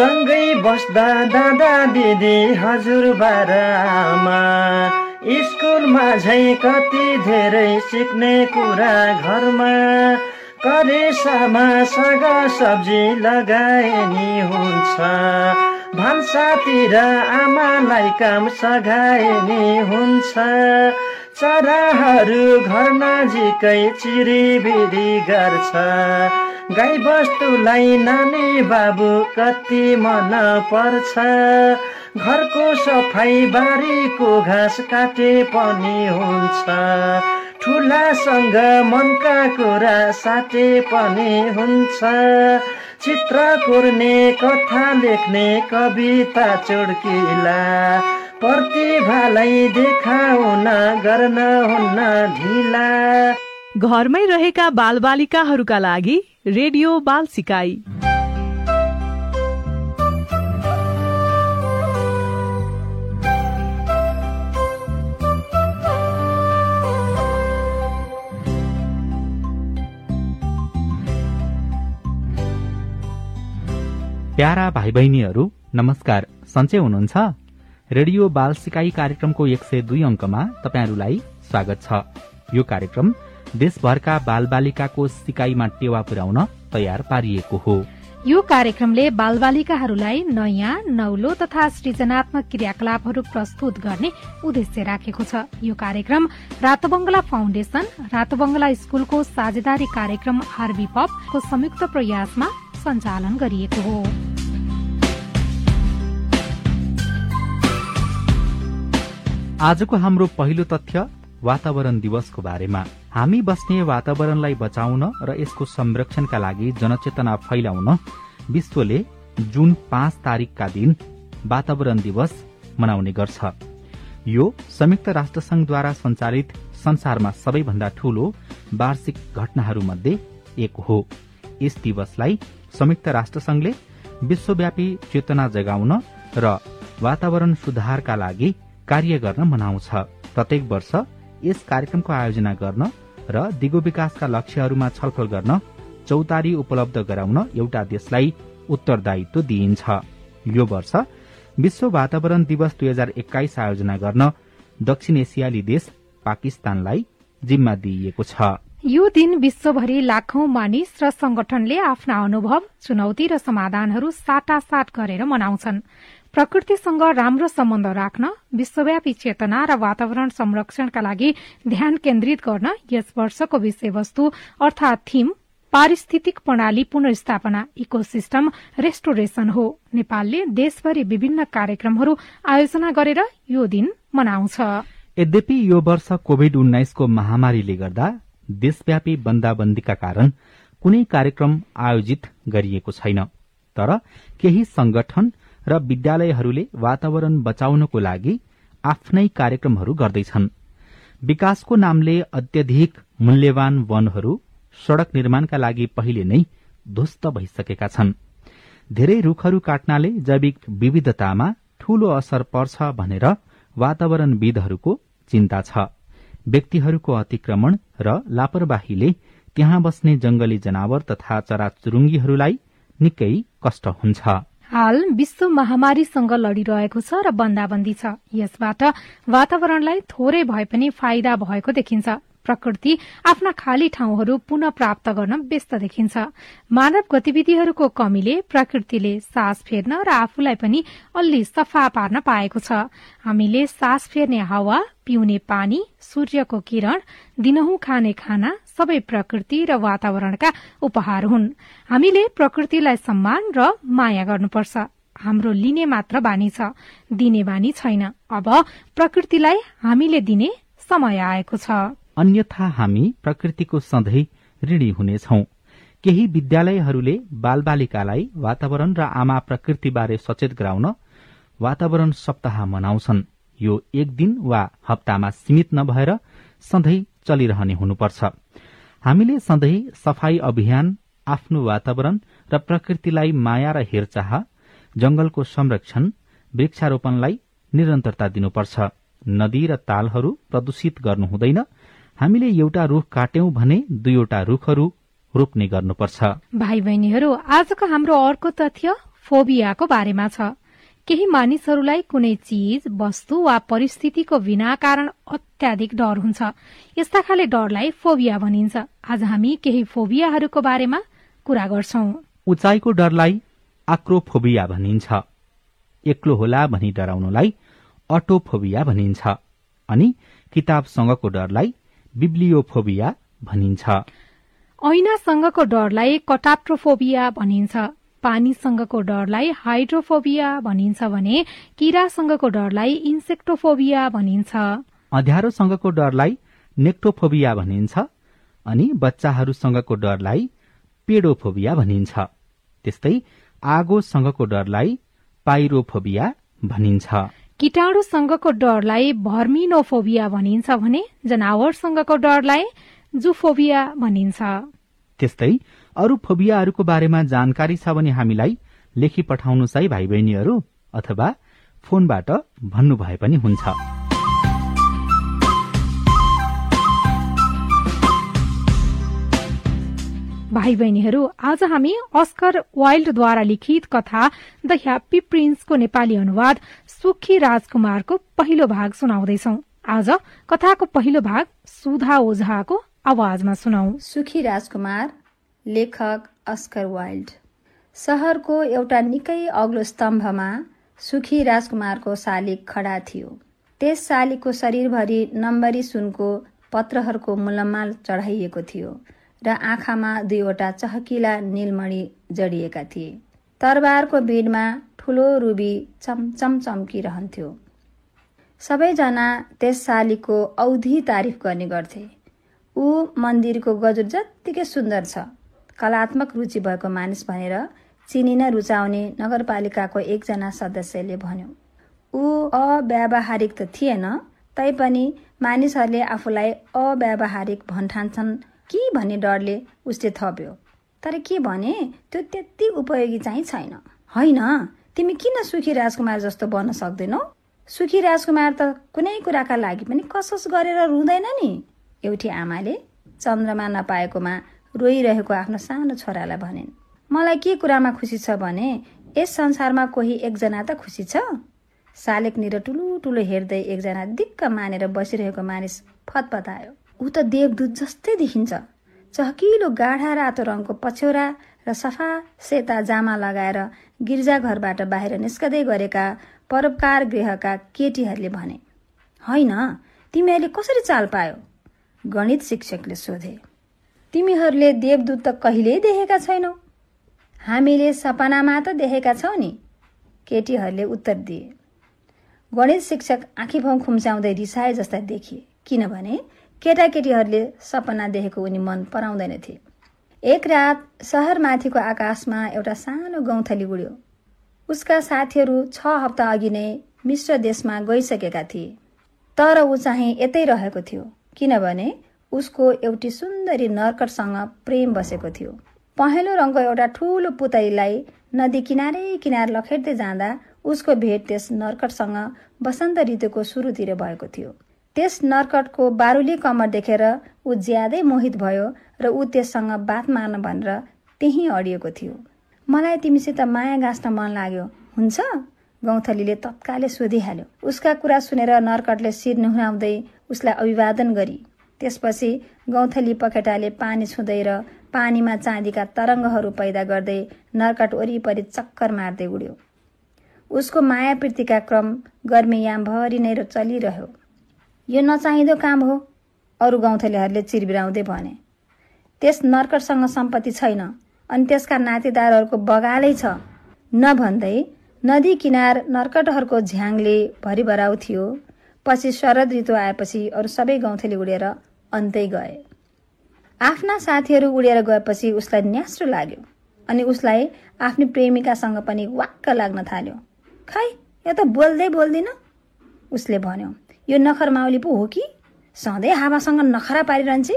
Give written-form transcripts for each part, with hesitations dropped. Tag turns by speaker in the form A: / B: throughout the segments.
A: सँगै बस्दा दादा दिदी हजुरबा र आमा, स्कुलमा झै कति धेरै सिक्ने कुरा घरमा, करेसामा साग सब्जी लगाए नि हुन्छ, भान्सातिर आमालाई काम सघाए नि हुन्छ, चराहरू घर नजिकै चिरिबिरी गर्छ, गाई बस्तुलाई नानी बाबु कति मन पर्छ, घरको सफाई बारीको घाँस काटे पनि हुन्छ, ठुलासँग मनका कुरा साटे पनि हुन्छ, चित्र कोर्ने कथा लेख्ने कविता चुड्किला, प्रतिभालाई देखाउन गर्न हुन्न ढिला।
B: घरमै रहेका बालबालिकाहरूका लागि रेडियो बाल सिकाइ।
C: प्यारा भाइ बहिनीहरू नमस्कार, सन्चै हुनुहुन्छ? रेडियो बाल सिकाई कार्यक्रमको 102 अंकमा तपाईहरूलाई स्वागत छ। यो कार्यक्रम देशभरका बालबालिकाको सिकाइमा टेवा पुर्याउन तयार पारिएको हो।
D: यो कार्यक्रमले बालबालिकाहरूलाई नयाँ, नौलो तथा सृजनात्मक क्रियाकलापहरू प्रस्तुत गर्ने उद्देश्य राखेको छ। यो कार्यक्रम रातोबंगला फाउन्डेशन, रातोबंगला स्कूलको साझेदारी कार्यक्रम आरबी पपको संयुक्त प्रयासमा सञ्चालन गरिएको हो।
C: आजको हाम्रो पहिलो तथ्य वातावरण दिवसको बारेमा। हामी बस्ने वातावरणलाई बचाउन र यसको संरक्षणका लागि जनचेतना फैलाउन विश्वले जुन 5 तारिकका दिन वातावरण दिवस मनाउने गर्छ। यो संयुक्त राष्ट्रसंघद्वारा सञ्चालित संसारमा सबैभन्दा ठूलो वार्षिक घटनाहरूमध्ये एक हो। यस दिवसलाई संयुक्त राष्ट्रसंघले विश्वव्यापी चेतना जगाउन र वातावरण सुधारका लागि कार्य गर्न मनाउँछ। प्रत्येक वर्ष यस कार्यक्रमको आयोजना गर्न र दिगो विकासका लक्ष्यहरूमा छलफल गर्न चौतारी उपलब्ध गराउन एउटा देशलाई उत्तरदायित्व दिइन्छ। यो वर्ष विश्व वातावरण दिवस 2021 आयोजना गर्न दक्षिण एसियाली देश पाकिस्तानलाई जिम्मा दिइएको छ।
D: यो दिन विश्वभरि लाखौं मानिस र संगठनले आफ्ना अनुभव, चुनौती र समाधानहरू साटासाट गरेर मनाउँछन्। प्रकृतिसँग राम्रो सम्बन्ध राख्न, विश्वव्यापी चेतना र वातावरण संरक्षणका लागि ध्यान केन्द्रित गर्न यस वर्षको विषयवस्तु अर्थात थीम पारिस्थितिक प्रणाली पुनर्स्थापना, इकोसिस्टम रेस्टोरेशन हो। नेपालले देशभरि विभिन्न कार्यक्रमहरू आयोजना गरेर यो दिन मनाउँछ।
C: यद्यपि यो वर्ष कोभिड-19 को महामारीले गर्दा देशव्यापी बन्दाबन्दीका कारण कुनै कार्यक्रम आयोजित गरिएको छैन। तर केही संगठन र विद्यालयहरूले वातावरण बचाउनको लागि आफ्नै कार्यक्रमहरू गर्दैछन्। विकासको नामले अत्यधिक मूल्यवान वनहरू सड़क निर्माणका लागि पहिले नै ध्वस्त भइसकेका छन्। धेरै रूखहरू काट्नाले जैविक विविधतामा ठूलो असर पर्छ भनेर वातावरणविदहरूको चिन्ता छ। व्यक्तिहरूको अतिक्रमण र लापरवाहीले त्यहाँ बस्ने जंगली जनावर तथा चराचुरुङ्गीहरूलाई निकै कष्ट हुन्छ।
D: हाल विश्व महामारीसँग लडिरहेको छ र बन्दाबन्दी छ। यसबाट वातावरणलाई थोरै भए पनि फाइदा भएको देखिन्छ। प्रकृति आफ्ना खाली ठाउँहरू पुनः प्राप्त गर्न व्यस्त देखिन्छ। मानव गतिविधिहरूको कमीले प्रकृतिले सास फेर्न र आफूलाई पनि अलि सफा पार्न पाएको छ। हामीले सास फेर्ने हावा, पिउने पानी, सूर्यको किरण, दिनहुँ खाने खाना सबै प्रकृति र वातावरणका उपहार हुन्। हामीले प्रकृतिलाई सम्मान र माया गर्नुपर्छ। हाम्रो लिने मात्र बानी छ, दिने बानी छैन। अब प्रकृतिलाई हामीले दिने समय आएको छ।
C: अन्यथा हामी प्रकृतिको सधैँ ऋणी हुनेछौं। केही विद्यालयहरूले बालबालिकालाई वातावरण र आमा प्रकृतिबारे सचेत गराउन वातावरण सप्ताह मनाउँछन्। यो एक दिन वा हप्तामा सीमित नभएर सधैँ चलिरहने हुनुपर्छ। हामीले सधैँ सफाई अभियान, आफ्नो वातावरण र प्रकृतिलाई माया र हेरचाह, जंगलको संरक्षण, वृक्षारोपणलाई निरन्तरता दिनुपर्छ। नदी र तालहरू प्रदूषित गर्नु हुँदैन। हामीले एउटा रूख काट्यौं भने 2वटा रूखहरू रोप्ने गर्नुपर्छ।
D: भाइ बहिनीहरू, आजको हाम्रो अर्को तथ्य फोबियाको बारेमा छ। केही मानिसहरूलाई कुनै चीज, वस्तु वा परिस्थितिको बिना कारण अत्याधिक डर हुन्छ। यस्ता खाले डरलाई फोबिया भनिन्छ। आज हामी केही फोबियाहरूको बारेमा कुरा गर्छौं।
C: उचाइको डरलाई आक्रोफोबिया भनिन्छ। एक्लो होला भनी डराउनुलाई अटोफोबिया भनिन्छ। अनि किताबसँगको डरलाई बिब्लियोफोबिया भनिन्छ।
D: ऐनासँगको डरलाई कटाप्ट्रोफोबिया भनिन्छ। पानीसँगको डरलाई हाइड्रोफोबिया भनिन्छ भने किरासँगको डरलाई इन्सेक्टोफोबिया भनिन्छ।
C: अँध्यारोसँगको डरलाई नेक्टोफोबिया भनिन्छ। अनि बच्चाहरूसँगको डरलाई पेडोफोबिया भनिन्छ। त्यस्तै आगोसँगको डरलाई पाइरोफोबिया भनिन्छ।
D: कीटाणुसँगको डरलाई भर्मिनोफोबिया भनिन्छ भने जनावरसँगको डरलाई जुफोबिया भनिन्छ।
C: त्यस्तै अरू फोबियाहरूको बारेमा जानकारी छ भने हामीलाई लेखी पठाउनुहोस् है भाइ बहिनीहरू, अथवा फोनबाट भन्नुभए पनि हुन्छ।
D: भाइ बहिनीहरू, आज हामी अस्कर वाइल्डद्वारा लिखित कथा द ह्याप्पी प्रिन्सको नेपाली अनुवाद सुखी राजकुमारको पहिलो भाग सुनाउँदैछौ। आज कथाको पहिलो भाग सुधा ओझाको आवाजमा सुनाऊ।
E: सुखी राजकुमार, लेखक अस्कर वाइल्ड। शहरको एउटा निकै अग्लो स्तम्भमा सुखी राजकुमारको शालिग खडा थियो। त्यस शालिगको शरीरभरि नम्बरी सुनको पत्रहरूको मुलम्माल चढाइएको थियो र आँखामा 2वटा चहकिला नीलमणि जडिएका थिए। तरबारको बिडमा ठूलो रुबी चमचम चम्किरहन्थ्यो। सबैजना त्यस शालिगको औधी तारिफ गर्ने गर्थे। ऊ मन्दिरको गजुर जत्तिकै सुन्दर छ। कलात्मक रुचि भएको मानिस भनेर चिनिन रुचाउने नगरपालिकाको एकजना सदस्यले भन्यो। ऊ अव्यावहारिक त थिएन, तैपनि मानिसहरूले आफूलाई अव्यावहारिक भन्ठान्छन् कि भन्ने डरले उसले थप्यो। तर के भने, त्यो त्यति उपयोगी चाहिँ छैन। होइन, तिमी किन सुखी राजकुमार जस्तो बन्न सक्दैनौ? सुखी राजकुमार त कुनै कुराका लागि पनि कसोस गरेर रुँदैन नि। एउटी आमाले चन्द्रमा नपाएकोमा रोइरहेको आफ्नो सानो छोरालाई भनिन्। मलाई के कुरामा खुसी छ भने यस संसारमा कोही एकजना त खुसी छ। शालिगनिर ठुलो ठुलो हेर्दै एकजना दिक्क मानेर बसिरहेको मानिस फतफतायो। ऊ त देवदूत जस्तै देखिन्छ। चहकिलो गाढा रातो रङको पछ्यौरा र सफा सेता जामा लगाएर गिर्जाघरबाट बाहिर निस्कदै गरेका परोपकार गृहका केटीहरूले भने। होइन, तिमीहरूले कसरी चाल पायो? गणित शिक्षकले सोधे। तिमीहरूले देवदूत त कहिल्यै देखेका छैनौ। हामीले सपनामा त देखेका छौ नि, केटीहरूले उत्तर दिए। गणित शिक्षक आँखी भाउ खुम्चाउँदै रिसाए जस्ता देखिए, किनभने केटाकेटीहरूले सपना देखेको उनी मन पराउँदैनथे। एक रात शहरमाथिको आकाशमा एउटा सानो गौँथली उड्यो। उसका साथीहरू 6 हप्ता अघि नै मिश्र देशमा गइसकेका थिए। तर ऊ चाहिँ यतै रहेको थियो, किनभने उसको एउटी सुन्दरी नर्कटसँग प्रेम बसेको थियो। पहेँलो रङको एउटा ठूलो पुतलीलाई नदी किनारै किनार लखेट्दै जाँदा उसको भेट त्यस नर्कटसँग वसन्त ऋतुको सुरुतिर भएको थियो। त्यस नर्कटको बारुली कमर देखेर ऊ ज्यादै मोहित भयो र ऊ त्यससँग बात मार्न भनेर त्यहीँ अडिएको थियो। मलाई तिमीसित माया गाँस्न मन लाग्यो, हुन्छ? गौँथलीले तत्कालै सोधिहाल्यो। उसका कुरा सुनेर नर्कटले शिर निहुराउँदै उसलाई अभिवादन गरी। त्यसपछि गौँथली पखेटाले पानी छुँदै र पानीमा चाँदीका तरङ्गहरू पैदा गर्दै नर्कट वरिपरि चक्कर मार्दै उड्यो। उसको माया प्रीतिका क्रम गर्मीयामभरि नै चलिरह्यो। यो नचाहिँदो काम हो, अरू गौँथलीहरूले चिरबिराउँदै भने। त्यस नर्कटसँग सम्पत्ति छैन अनि त्यसका नातेदारहरूको बगालै छ। नभन्दै नदी किनार नर्कटहरूको झ्याङले भरिभराउ थियो। पछि शरद ऋतु आएपछि अरू सबै गौँथली उडेर अन्तै गए। आफ्ना साथीहरू उडेर गएपछि उसलाई न्यास्रो लाग्यो अनि उसलाई आफ्नी प्रेमिकासँग पनि वाक्क लाग्न थाल्यो। खै, यो त बोल्दै बोल्दिन, उसले भन्यो। यो नखर माउली पो हो कि? सधैँ हावासँग नखरा पारिरहन्छे।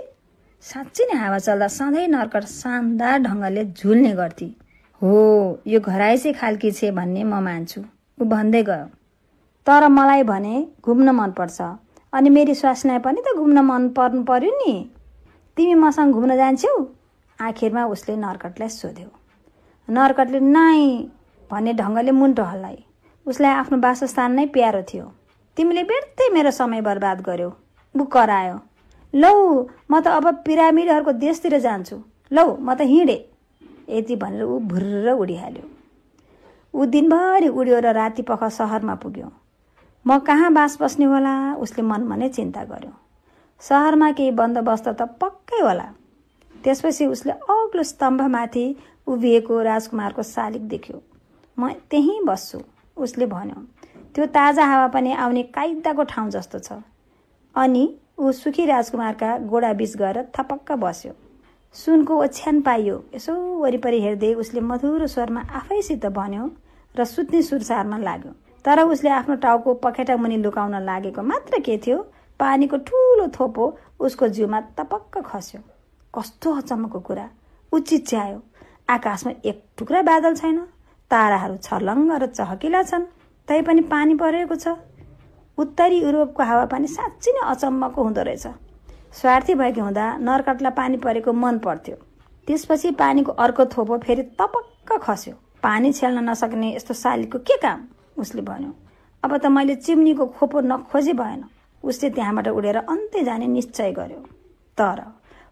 E: साँच्चै नै हावा चल्दा सधैँ नर्कट शानदार ढङ्गले झुल्ने गर्थी। हो, यो घराइसे खालकी छे भन्ने म मान्छु, ऊ भन्दै गयो। तर मलाई भने घुम्न मनपर्छ अनि मेरी स्वास्नीलाई पनि त घुम्न मन पर्नु पर्यो नि। तिमी मसँग घुम्न जान्छौ? आखिरमा उसले नर्कटलाई सोध्यो। नर्कटले नाइ भन्ने ढङ्गले मुन्टो हल्लाए। उसलाई आफ्नो वासस्थान नै प्यारो थियो। तिमीले बेर्तै मेरो समय बर्बाद गर्यौ, ऊ करायो। लौ म त अब पिरामिडहरूको देशतिर जान्छु, लौ म त हिँडे। यति भनेर ऊ भुर्र उडिहाल्यो। ऊ दिनभरि उड्यो र राति पख सहरमा पुग्यो। म कहाँ बास बस्ने होला उसले मनमा नै चिन्ता गर्यो। सहरमा केही बन्दोबस्त त पक्कै होला। त्यसपछि उसले अग्लो स्तम्भमाथि उभिएको राजकुमारको शालिग देख्यो। म त्यहीँ बस्छु उसले भन्यो। त्यो ताजा हावा पनि आउने काइदाको ठाउँ जस्तो छ। अनि ऊ सुखी राजकुमारका गोडाबीच गएर थपक्क बस्यो। सुनको ओछ्यान पाइयो। यसो वरिपरि हेर्दै उसले मधुरो स्वरमा आफैसित भन्यो र सुत्ने सुरसारमा लाग्यो। तर उसले आफ्नो टाउको पखेटा मुनि लुकाउन लागेको मात्र के थियो, पानीको ठुलो थोपो उसको जिउमा तपक्क खस्यो। कस्तो अचम्मको कुरा! ऊ चिच्यायो। आकाशमा एक टुक्रा बादल छैन, ताराहरू छर्लङ्ग र चहकिला छन्, तैपनि पानी परेको छ। उत्तरी युरोपको हावापानी साँच्चै नै अचम्मको हुँदो रहेछ। स्वार्थी भएकी हुँदा नरकटलाई पानी परेको मन पर्थ्यो। त्यसपछि पानीको अर्को थोपो फेरि तपक्क खस्यो। पानी छेल्न नसक्ने यस्तो शालिगको के काम, उसले भन्यो। अब त मैले चिम्नीको खोपो नखोजी भएन। उसले त्यहाँबाट उडेर अन्त्य जाने निश्चय गर्यो। तर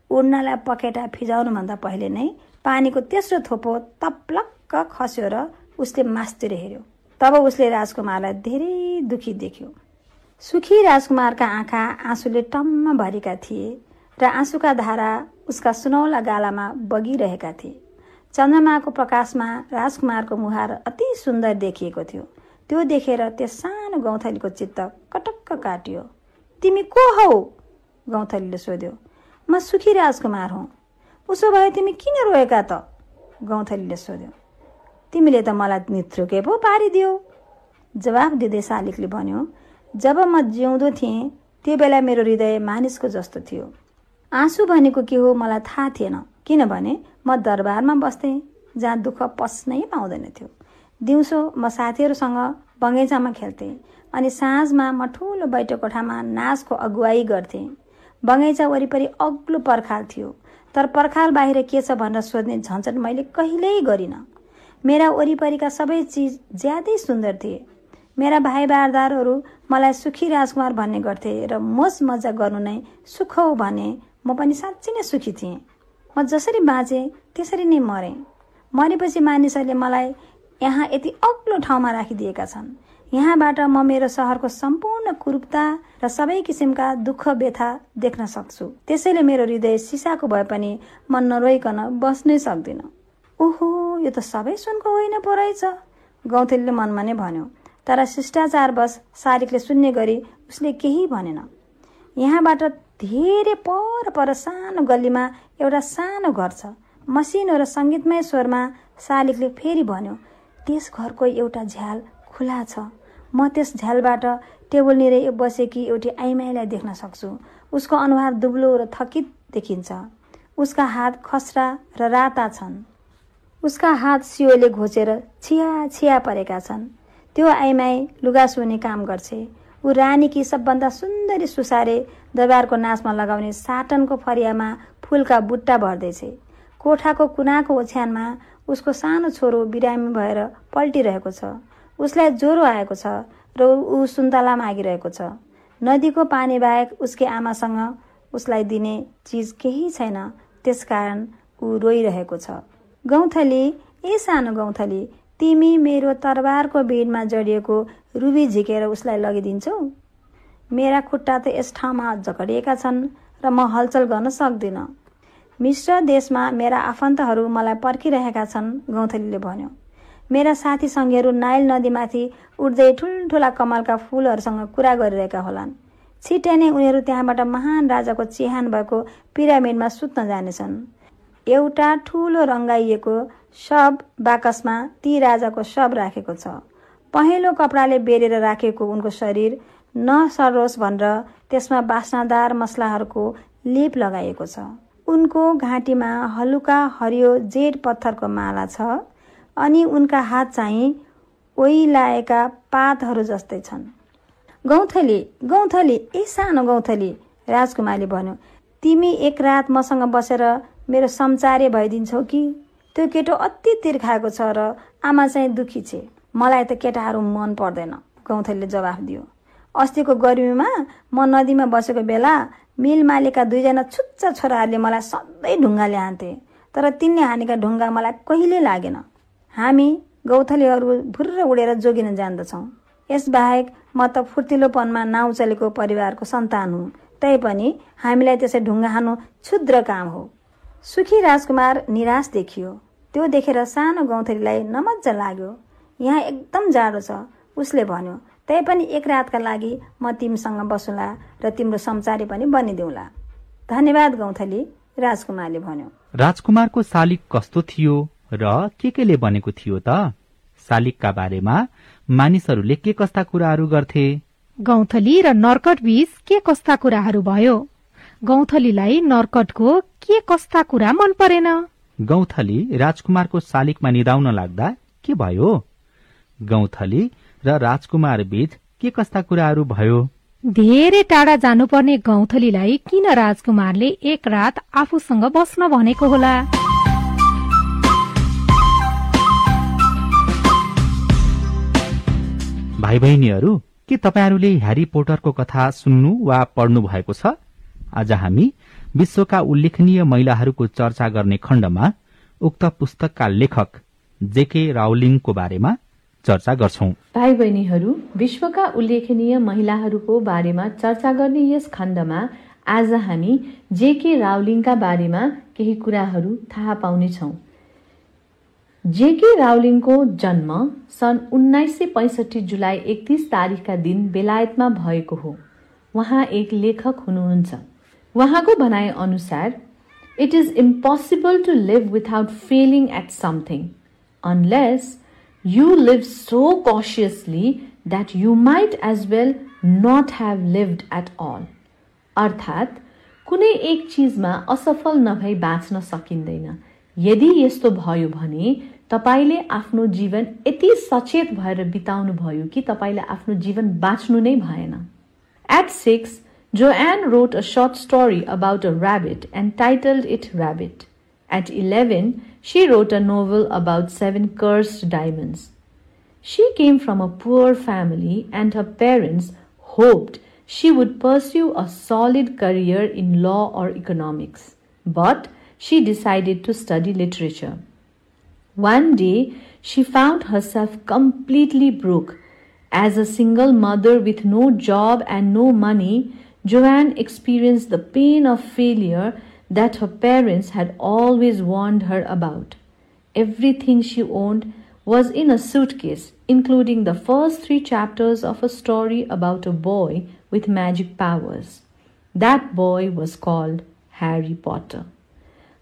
E: उड्नलाई पखेटा फिजाउनुभन्दा पहिले नै पानीको तेस्रो थोपो तप्लक्क खस्यो र उसले मास्तिर हेर्यो। तब उसले राजकुमारलाई धेरै दुखी देख्यो। सुखी राजकुमारका आँखा आँसुले टम्म भरेका थिए र आँसुका धारा उसका सुनौला गालामा बगिरहेका थिए। चन्द्रमाको प्रकाशमा राजकुमारको मुहार अति सुन्दर देखिएको थियो। त्यो देखेर त्यस सानो गौँथलीको चित्त कटक्क काटियो। तिमी को हौ? गौँथलीले सोध्यो। म सुखी राजकुमार हुँ। उसो भए तिमी किन रोएका त? गौँथलीले सोध्यो। तिमीले त मलाई निथ्रुके पो पारिदियो। जवाफ दिँदै शालिगले भन्यो, जब म जिउँदो थिएँ त्यो बेला मेरो हृदय मानिसको जस्तो थियो। आँसु भनेको के हो मलाई थाहा थिएन, किनभने म दरबारमा बस्थेँ जहाँ दुःख पस्नै पाउँदैन थियो। दिउँसो म साथीहरूसँग बगैँचामा खेल्थेँ अनि साँझमा म ठुलो बैठक कोठामा नाचको अगुवाई गर्थेँ। बगैँचा वरिपरि अग्लो पर्खाल थियो, तर पर्खाल बाहिर के छ भनेर सोध्ने झन्झट मैले कहिल्यै गरिनँ। मेरा वरिपरिका सबै चिज ज्यादै सुन्दर थिए। मेरा भाइ बारदारहरू मलाई सुखी राजकुमार भन्ने गर्थे र मोज मजा गर्नु नै सुख हो भने म पनि साँच्चै नै सुखी थिएँ। म जसरी बाँचेँ त्यसरी नै मरेँ। मरेपछि मानिसहरूले मलाई यहाँ यति अग्लो ठाउँमा राखिदिएका छन्। यहाँबाट म मेरो सहरको सम्पूर्ण कुरूपता र सबै किसिमका दुःख व्यथा देख्न सक्छु। त्यसैले मेरो हृदय सिसाको भए पनि म नरोइकन बस्नै सक्दिनँ। ओहो, यो त सबै सुनको होइन पो रहेछ, गौँथलीले मनमा नै भन्यो। तर शिष्टाचारवश शालिगले सुन्ने गरी उसले केही भनेन। यहाँबाट धेरै पर सानो गल्लीमा एउटा सानो घर छ। मसिनो र सङ्गीतमय स्वरमा शालिगले फेरि भन्यो, त्यस घरको एउटा झ्याल खुला छ। म त्यस झ्यालबाट टेबल निरै बसेकी एउटी आइमाईलाई देख्न सक्छु। उसको अनुहार दुब्लो र थकित देखिन्छ। उसका हात खस्रा र राता छन्। उसका हात सियोले घोचेर छिया छिया परेका छन्। त्यो आइमाई लुगा सुने काम गर्छे। ऊ रानीकी सबभन्दा सुन्दरी सुसारे दरबारको नाचमा लगाउने साटनको फरियामा फुलका बुट्टा भर्दैछ। कोठाको कुनाको ओछ्यानमा उसको सानो छोरो बिरामी भएर पल्टिरहेको छ। उसलाई ज्वरो आएको छ र ऊ सुन्तला मागिरहेको छ। नदीको पानी बाहेक उसकी आमासँग उसलाई दिने चिज केही छैन, त्यसकारण ऊ रोइरहेको छ। गौँथली, ए सानो गौँथली, तिमी मेरो तरबारको भिडमा जडिएको रुबी झिकेर उसलाई लगिदिन्छौ? मेरा खुट्टा त यस ठाउँमा जकडिएका छन् र म हलचल गर्न सक्दिनँ। मिश्र देशमा मेरा आफन्तहरू मलाई पर्खिरहेका छन्, गौँथलीले भन्यो। मेरा साथी सङ्गीहरू नाइल नदीमाथि उड्दै ठुल्ठुला कमलका फूलहरूसँग कुरा गरिरहेका होलान्। छिट्टै नै उनीहरू त्यहाँबाट महान राजाको चिहान भएको पिरामिडमा सुत्न जानेछन्। एउटा ठुलो रङ्गाइएको शव बाकसमा ती राजाको शव राखेको छ। पहेँलो कपडाले बेरेर राखेको उनको शरीर नसरोस् भनेर त्यसमा बास्नादार मसलाहरूको लेप लगाइएको छ। उनको घाँटीमा हलुका हरियो जेड पत्थरको माला छ अनि उनका हात चाहिँ ओइलाएका पातहरू जस्तै छन्। गौँथली, गौँथली, ए सानो गौँथली, राजकुमारले भन्यो, तिमी एक रात मसँग बसेर मेरो समचारे भइदिन्छौ कि? त्यो केटो अति तिर्खाएको छ र आमा चाहिँ दुखी छे। मलाई त केटाहरू मन पर्दैन, गौँथलीले जवाफ दियो। अस्तिको गर्मीमा म नदीमा बसेको बेला मिल मालिकका 2 जना छुच्चा छोराहरूले मलाई सधैँ ढुङ्गाले हान्थे, तर तिनले हानेका ढुङ्गा मलाई कहिले लागेन। हामी गौँथलीहरू भुर्र उडेर जोगिन जान्दछौँ। यसबाहेक म त फुर्तिलोपनमा नाउँ चलेको परिवारको सन्तान हुँ, तैपनि हामीलाई त्यसै ढुङ्गा हान्नु क्षुद्र काम हो। सुखी राजकुमार निराश देखियो। त्यो देखेर सानो गौँथलीलाई नमज्जा लाग्यो। यहाँ एकदम जाडो छ, उसले भन्यो। तैपनि एक रातका लागि म तिमीसँग बसुला र तिम्रो सम्चारी पनि बनिदेऊला। धन्यवाद गौँथली, राजकुमारले भन्यो।
C: राजकुमारको शालिक कस्तो थियो र केले बनेको थियो त? शालिकका बारेमा मानिसहरूले के कस्ता कुराहरू गर्थे?
D: गौँथली र नर्कट बीच के कस्ता कुराहरू भयो? गौँथलीलाई नर्कटको के कस्ता कुरा मन परेन?
C: गौँथली राजकुमारको शालिकमा निदाउन लाग्दा के भयो? गौँथली र राजकुमार बीच के कस्ता कुराहरू भयो?
D: धेरै टाढा जानुपर्ने गौँथलीलाई किन राजकुमारले एक रात आफूसँग बस्न भनेको होला?
C: भाइ बहिनीहरू, के तपाईहरूले ह्यारी पोटरको कथा सुन्नु वा पढ्नु भएको छ? आज हामी विश्वका उल्लेखनीय महिलाहरूको चर्चा गर्ने खण्डमा उक्त पुस्तकका लेखक जेके राउलिङको बारेमा चर्चा गर्छौं।
F: भाइ बहिनीहरू, विश्वका उल्लेखनीय महिलाहरूको बारेमा चर्चा गर्ने यस खण्डमा आज हामी जेके राउलिङका बारेमा केही कुराहरू थाहा पाउनेछौं। जेके राउलिङको जन्म सन् 1965 जुलाई 31 तारिखका दिन बेलायतमा भएको हो। उहाँ एक लेखक हुनुहुन्छ। उहाँको भनाइ अनुसार, "It is impossible to live without failing at something, unless you live so cautiously that you might as well not have lived at all." अर्थात् कुनै एक चीजमा असफल नभई बाँच्न सकिँदैन। यदि यस्तो भयो भने तपाईले आफ्नो जीवन यति सचेत भएर बिताउनु भयो कि तपाईले आफ्नो जीवन बाँच्नु नै भएन। At 6, Joanne wrote a short story about a rabbit and titled it Rabbit. At 11, she wrote a novel about 7 cursed diamonds. She came from a poor family and her parents hoped she would pursue a solid career in law or economics. But she decided to study literature. One day, she found herself completely broke. As a single mother with no job and no money, Joanne experienced the pain of failure that her parents had always warned her about. Everything she owned was in a suitcase, including the first 3 chapters of a story about a boy with magic powers. That boy was called Harry Potter.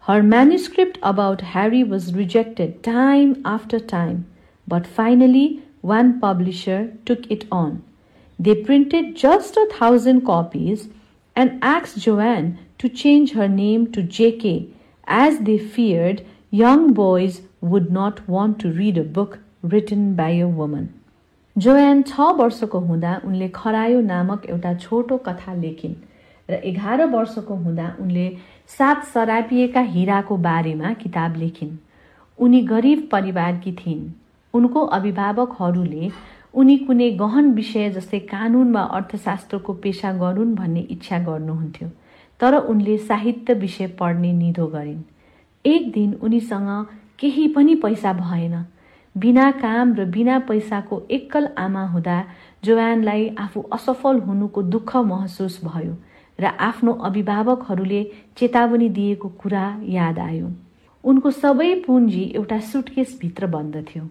F: Her manuscript about Harry was rejected time after time, but finally one publisher took it on. They printed just 1,000 copies and asked Joanne to change her name to JK, as they feared young boys would not want to read a book written by a woman. Joanne 6 वर्षको हुँदा उनले खरायो नामक एउटा छोटो कथा लेखिन् र 11 वर्षको हुँदा उनले 7 सरापिएका हीराको बारेमा किताब लेखिन्। उनी गरिब परिवारकी थिइन्। उनको अभिभावकहरूले उनी कुनै गहन विषय जस्तै कानून वा अर्थशास्त्रको पेशा गरून् भन्ने इच्छा गर्नुहुन्थ्यो, तर उनले साहित्य विषय पढ्ने निधो गरिन्। एक दिन उनीसँग केही पनि पैसा भएन। बिना काम र बिना पैसाको एक्कल आमा हुँदा जोआनलाई आफू असफल हुनुको दुःख महसुस भयो र आफ्नो अभिभावकहरूले चेतावनी दिएको कुरा याद आयो। उनको सबै पुँजी एउटा सुटकेस भित्र बन्द थियो,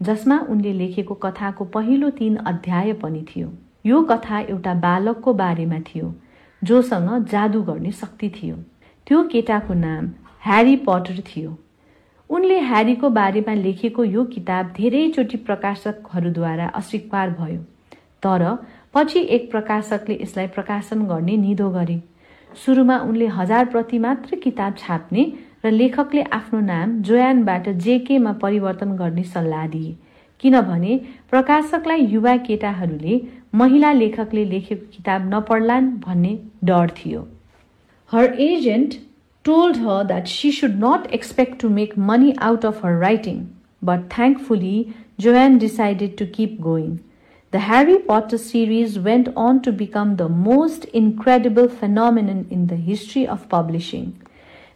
F: जसमा उनले लेखेको कथाको पहिलो 3 अध्याय पनि थियो। यो कथा एउटा बालकको बारेमा थियो जोसँग जादु गर्ने शक्ति थियो। त्यो केटाको नाम ह्यारी पटर थियो। उनले ह्यारीको बारेमा लेखेको यो किताब धेरैचोटि प्रकाशकहरूद्वारा अस्वीकार भयो, तर पछि एक प्रकाशकले यसलाई प्रकाशन गर्ने निधो गरे। सुरुमा उनले 1000 प्रति मात्र किताब छाप्ने र लेखकले आफ्नो नाम जोयानबाट जेकेमा परिवर्तन गर्ने सल्लाह दिए, किनभने प्रकाशकलाई युवा केटाहरूले महिला लेखकले लेखेको किताब नपढ्लान् भन्ने डर थियो। Her agent told her that she should not expect to make money out of her writing. But thankfully, Joanne decided to keep going. The Harry Potter series went on to become the most incredible phenomenon in the history of publishing.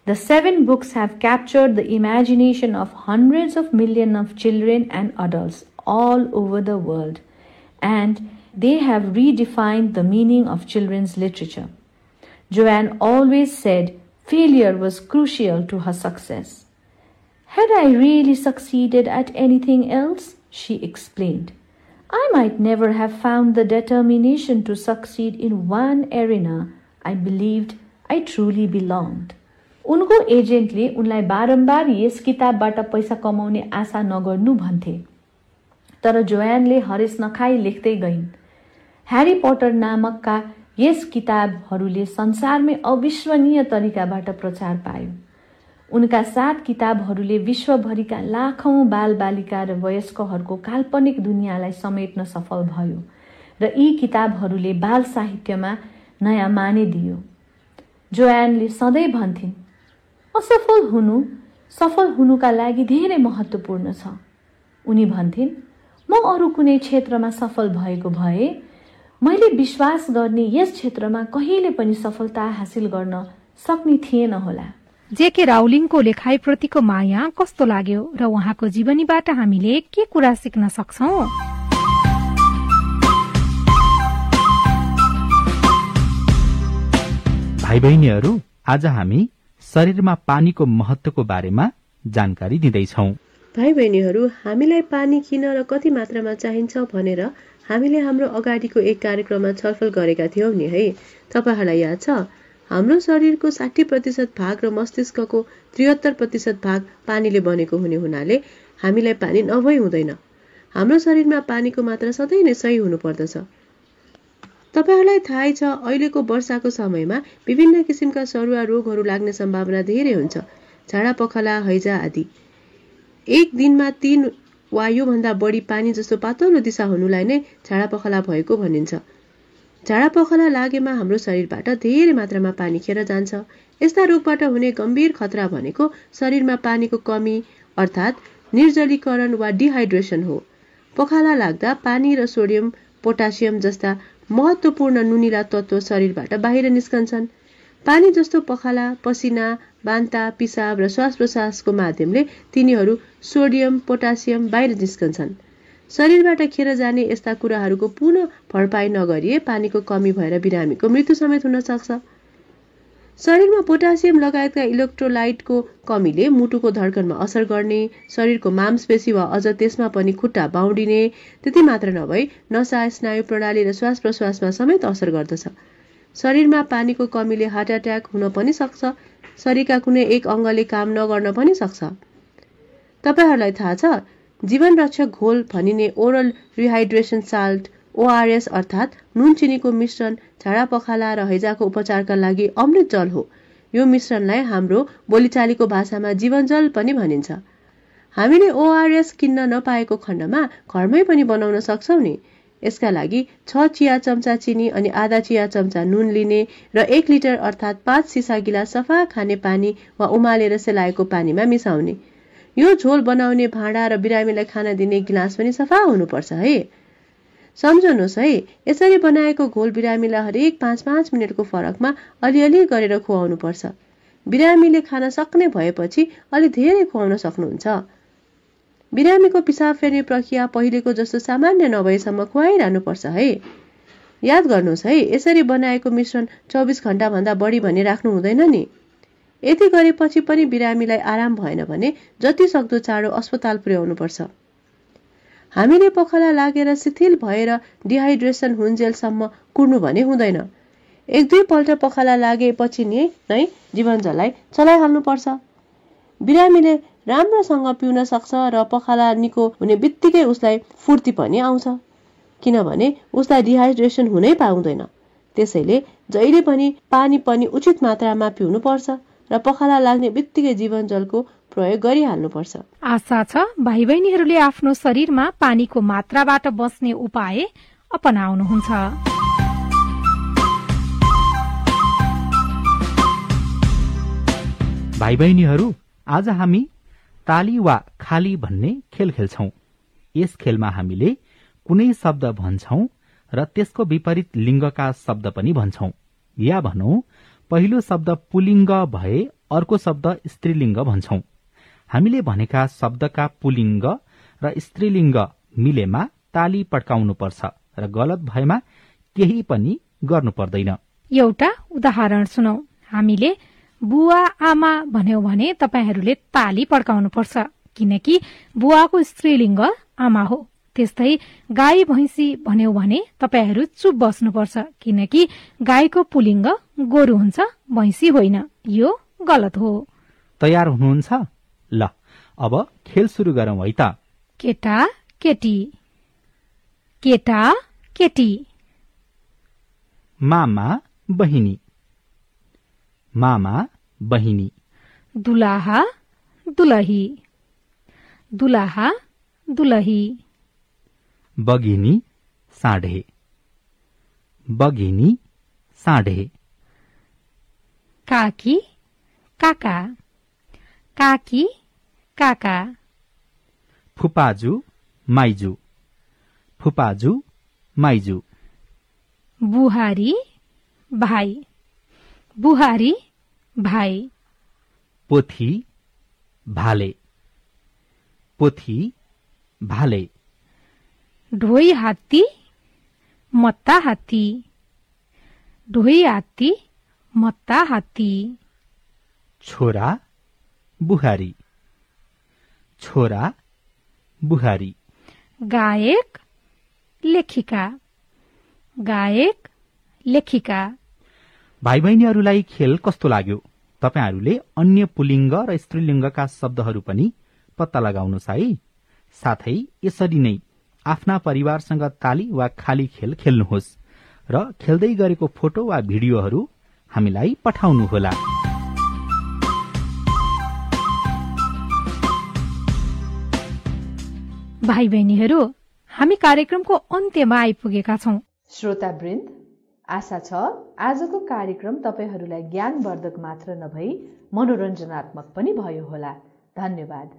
F: The 7 books have captured the imagination of hundreds of millions of children and adults all over the world, and they have redefined the meaning of children's literature. Joanne always said failure was crucial to her success. Had I really succeeded at anything else, she explained, I might never have found the determination to succeed in one arena I believed I truly belonged. उनको एजेन्टले उनलाई बारम्बार यस किताबबाट पैसा कमाउने आशा नगर्नु भन्थे। तर जोयानले हरेस नखाई लेख्दै गइन्। ह्यारी पटर नामकका यस किताबहरूले संसारमै अविश्वनीय तरिकाबाट प्रचार पायो। उनका 7 किताबहरूले विश्वभरिका लाखौं बालबालिका र वयस्कहरूको काल्पनिक दुनियाँलाई समेट्न सफल भयो र यी किताबहरूले बाल साहित्यमा नयाँ माने दियो। जोयानले सधैँ भन्थिन्, असफल हुनु सफल हुनुका लागि धेरै महत्त्वपूर्ण छ। उनी भन्थिन्, म अरू कुनै क्षेत्रमा सफल भएको भए मैले विश्वास गर्ने यस क्षेत्रमा कहिले पनि सफलता हासिल गर्न सक्ने थिएन होला।
D: जेके राउलिङको लेखाइप्रतिको माया कस्तो लाग्यो र उहाँको जीवनीबाट हामीले के कुरा सिक्न सक्छौं?
C: भाइ बहिनीहरू, आज हामी शरीरमा पानीको महत्त्वको बारेमा जानकारी दिँदैछौं।
G: भाइ बहिनीहरू, हामीलाई पानी किन र कति मात्रामा चाहिन्छ भनेर हामीले हाम्रो अगाडिको एक कार्यक्रममा छलफल गरेका थियौं नि है। तपाईहरुलाई याद छ? हाम्रो शरीरको 60% भाग र मस्तिष्कको 73% भाग पानीले बनेको हुने हुनाले हामीलाई पानी नभई हुँदैन। हाम्रो शरीरमा पानीको मात्रा सधैँ नै सही हुनुपर्दछ। तपाईहरुलाई थाहै छ, अहिलेको वर्षाको समयमा विभिन्न किसिमका सरुवा रोगहरू लाग्ने सम्भावना धेरै हुन्छ। झाडा पखाला, हैजा आदि। एक दिनमा 3 वा यो भन्दा बढी पानी जस्तो पातलो दिशा हुनुलाई नै झाडा पखाला भएको भनिन्छ। झाडा पखाला लागेमा हाम्रो शरीरबाट धेरै मात्रामा पानी खेर जान्छ। यस्ता रोगबाट हुने गम्भीर खतरा भनेको शरीरमा पानीको कमी अर्थात् निर्जलीकरण वा डिहाइड्रेसन हो। पखाला लाग्दा पानी र सोडियम, पोटासियम जस्ता महत्त्वपूर्ण नुनिला तत्त्व शरीरबाट बाहिर निस्कन्छन्। पानी जस्तो पखाला, पसिना, बान्ता, पिसाब र श्वास प्रश्वासको माध्यमले तिनीहरू सोडियम, पोटासियम बाहिर निस्कन्छन्। शरीरबाट खेर जाने यस्ता कुराहरूको पुनः भरपाई नगरिए पानीको कमी भएर बिरामीको मृत्यु समेत हुन सक्छ। शरीरमा पोटासियम लगायतका इलेक्ट्रोलाइटको कमीले मुटुको धड्कनमा असर गर्ने, शरीरको मांसपेशी वा अझ त्यसमा पनि खुट्टा बाउडिने, त्यति मात्र नभई नसा, स्नायु प्रणाली र श्वास प्रश्वासमा समेत असर गर्दछ। शरीरमा पानीको कमीले हार्ट अट्याक हुन पनि सक्छ। शरीरका कुनै एक अङ्गले काम नगर्न पनि सक्छ। तपाईहरुलाई थाहा छ, जीवन रक्षक घोल भनिने ओरल रिहाइड्रेसन साल्ट ORS अर्थात् नुन चिनीको मिश्रण झाडा पखाला र हैजाको उपचारका लागि अमृत जल हो। यो मिश्रणलाई हाम्रो बोलीचालीको भाषामा जीवन जल पनि भनिन्छ। हामीले ORS किन्न नपाएको खण्डमा घरमै पनि बनाउन सक्छौं नि। यसका लागि 6 चिया चम्चा चिनी अनि आधा चिया चम्चा नुन लिने र 1 लिटर अर्थात् 5 सिसा गिलास सफा खाने पानी वा उमालेर सेलाएको पानीमा मिसाउने। यो झोल बनाउने भाँडा र बिरामीलाई खाना दिने गिलास पनि सफा हुनुपर्छ है। सम्झनुहोस् है, यसरी बनाएको घोल बिरामीलाई हरेक 5-5 मिनटको फरकमा अलिअलि गरेर खुवाउनु पर्छ। बिरामीले खान सक्ने भएपछि अलि धेरै खुवाउन सक्नुहुन्छ। बिरामीको पिसाब फेर्ने प्रक्रिया पहिलेको जस्तो सामान्य नभएसम्म खुवाइरहनुपर्छ है। याद गर्नुहोस् है, यसरी बनाएको मिश्रण 24 घण्टा भन्दा बढी भने राख्नु हुँदैन नि। यति गरेपछि पनि बिरामीलाई आराम भएन भने जति सक्दो चाँडो अस्पताल पुर्याउनुपर्छ। हामीले पखाला लागेर शिथिल भएर डिहाइड्रेसन हुन्जेलसम्म कुर्नु भने हुँदैन। 1-2 पल्ट पखाला लागेपछि नै जीवनजललाई चलाइहाल्नुपर्छ। बिरामीले राम्रोसँग पिउन सक्छ र पखाला निको हुने बित्तिकै उसलाई फुर्ती पनि आउँछ, किनभने उसलाई डिहाइड्रेसन हुनै पाउँदैन। त्यसैले जहिले पनि पानी पनि उचित मात्रामा पिउनु पर्छ र पखाला लाग्ने बित्तिकै जीवन जलको प्रयोग गरिहाल्नुपर्छ।
D: आशा छ भाइ बहिनीहरूले आफ्नो शरीरमा पानीको मात्राबाट बच्ने उपाय अपनाउनुहुन्छ।
C: भाइ बहिनीहरू, आज हामी ताली वा खाली भन्ने खेल खेल्छौं। यस खेलमा हामीले कुनै शब्द भन्छौं र त्यसको विपरीत लिङ्गका शब्द पनि भन्छौं। या भनौं पहिलो शब्द पुलिङ्ग भए अर्को शब्द स्त्रीलिङ्ग भन्छौं। हामीले भनेका शब्दका पुलिङ्ग र स्त्रीलिङ्ग मिलेमा ताली पड्काउनुपर्छ र गलत भएमा केही पनि गर्नु पर्दैन।
D: एउटा उदाहरण सुनौ। हामीले बुवा आमा भन्यौ भने तपाईहरूले ताली पड्काउनुपर्छ, किनकि बुवाको स्त्रीलिङ्ग आमा हो। त्यस्तै गाई भैँसी भन्यौ भने तपाईहरू चुप बस्नुपर्छ, किनकि गाईको पुलिङ्ग गोरु हुन्छ, भैँसी होइन। यो गलत हो।
C: तयार हुनुहुन्छ? ल अब खेल सुरु गरौं है त।
D: केटा केटी, केटा केटी।
C: मामा बहिनी, मामा बहिनी।
D: दुलाहा दुलही, दुलाहा दुलही।
C: बगिनी साँढे, बगिनी साँढे।
D: काकी काका, काकी काका।
C: फुपाजु माइजू, फुपाजु माइजू।
D: बुहारी भाइ, बुहारी भाइ।
C: पोथी भाले, पोथी भाले।
D: ढोई हात्ती मत्ता हात्ती, ढोई हात्ती मत्ता हात्ती।
C: छोरा बुहारी, छोरा बुहारी।
D: गायक लेखिका, गायक लेखिका।
C: भाइ बहिनीहरूलाई खेल कस्तो लाग्यो? तपाईहरूले अन्य पुलिङ्ग र स्त्रीलिङ्गका शब्दहरू पनि पत्ता लगाउनुहोस् है। साथै यसरी नै आफ्ना परिवारसँग ताली वा खाली खेल खेल्नुहोस् र खेल्दै गरेको फोटो वा भिडियोहरू हामीलाई पठाउनुहोला।
D: भाइ बहिनीहरू, हामी कार्यक्रमको अन्त्यमा आइपुगेका छौं।
F: श्रोतावृन्द, आशा छ आजको कार्यक्रम तपाईहरूलाई ज्ञानवर्धक मात्र नभई मनोरञ्जनात्मक पनि भयो होला। धन्यवाद।